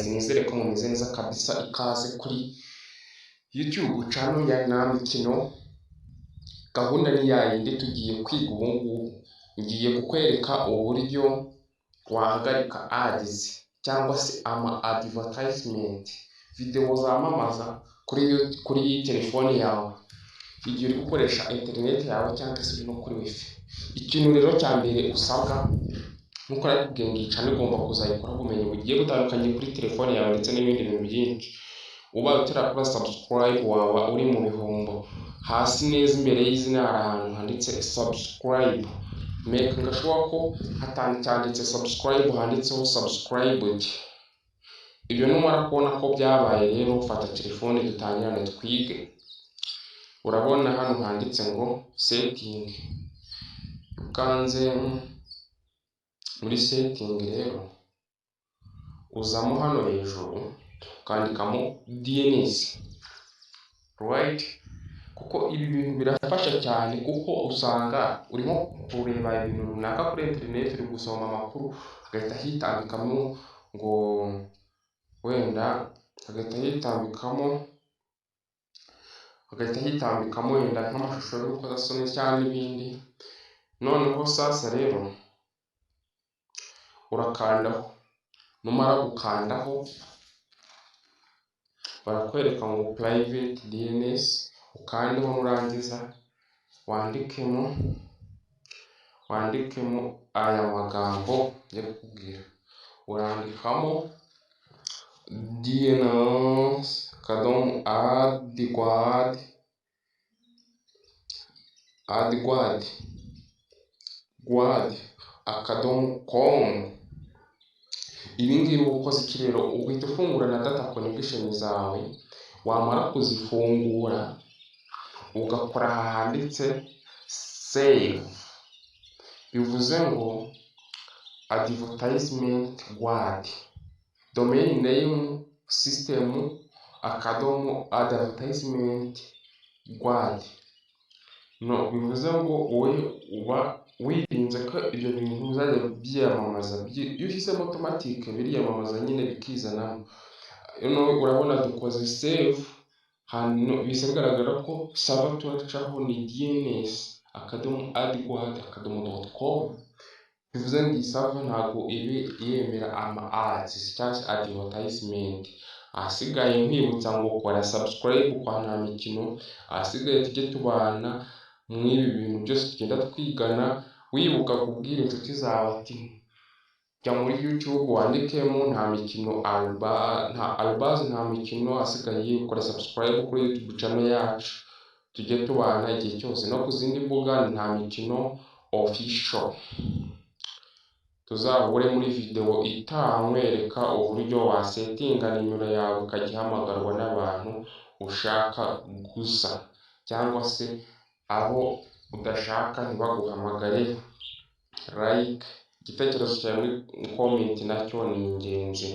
guys, nizere ko mumeze neza kabisa. Ikaze kuri YouTube channel ya Namikino. Gahunda ni yayindi tugiye kwiga ubu ngubu. Ngiye kukwereka uburyo wahagarika ads cyangwa se ama advertisement video zamamaza kuri telefone yawe igihe uri gukoresha internet yawe cyangwa se no kuri wifi. Ikintu rero cya mbere usabwa nuko ari channel ugomba kuzayikora ubumenyi bugiye butandukanye kuri telefone yawe ndetse n'ibindi bintu byinshi. Uba utarakora subscribe wawe uri mu bihombo. Hasi neza imbere y'izina hari ahantu handitse subscribe. Make sure ko hatanditse subscribe handitseho subscribed. Ibyo numara kubona ko byabaye rero ufata telefone dutangirane twige. Urabona hano handitse ngo setting. Ukanze muri setting rero uzamo hano hejuru ukandikamo DNS, right? Kuko ibi bintu birafasha cyane kuko usanga urimo kureba ibintu runaka kuri internet uri gusoma amakuru agahita hitambikamo ngo wenda agahita hitambikamo wenda nk'amashusho y'urukozasoni cyangwa n'ibindi. Noneho sasa rero urakandaho, numara gukandaho barakwereka ngo private DNS, ukandeho nurangiza wandikemo aya magambo yo kukubwira. Urandikamo DNS adguard.com. Ibi ngibi ukoze iki rero uhita ufungura na data connection zawe. Wamara kuzifungura ugakora handitse save, bivuze ngo advertisement guard, domain name system advertisement guard. No, bivuze ngo wowe uba wirinze ko ibyo bintu uzajya byiyamamaza. Iyo ushyizemo automatic biriyamamaza nyine bikizanamo. Urabona dukoze save hano bise bigaragara ko server turacaho ni DNS.adguard.com. bivuze ngo iyi server ntabwo yemera ama ads cyangwa advertisement. Asigaye nkwibutsa ngo kora subscribe kwa Namikino. Asigaye tujye tubana mw'ibi bintu byose tugenda twigana. Wibuka kubwira inshuti zawe ati jya muri YouTube wandikemo Namikino Albaz Namikino. Asigaye ukora subscribe kuri YouTube channel yacu, tujye tubana igihe cyose. No kuzindi mbuga Namikino official. Tuzahure muri video itangwereka uburyo wasetinga nimero yawe ukagihamagarwa n'abantu ushaka gusa cyangwa se abo udashaka ntibaguhamagare. Like, igitekerezo cyawe muri comment nacyo ni ingenzi.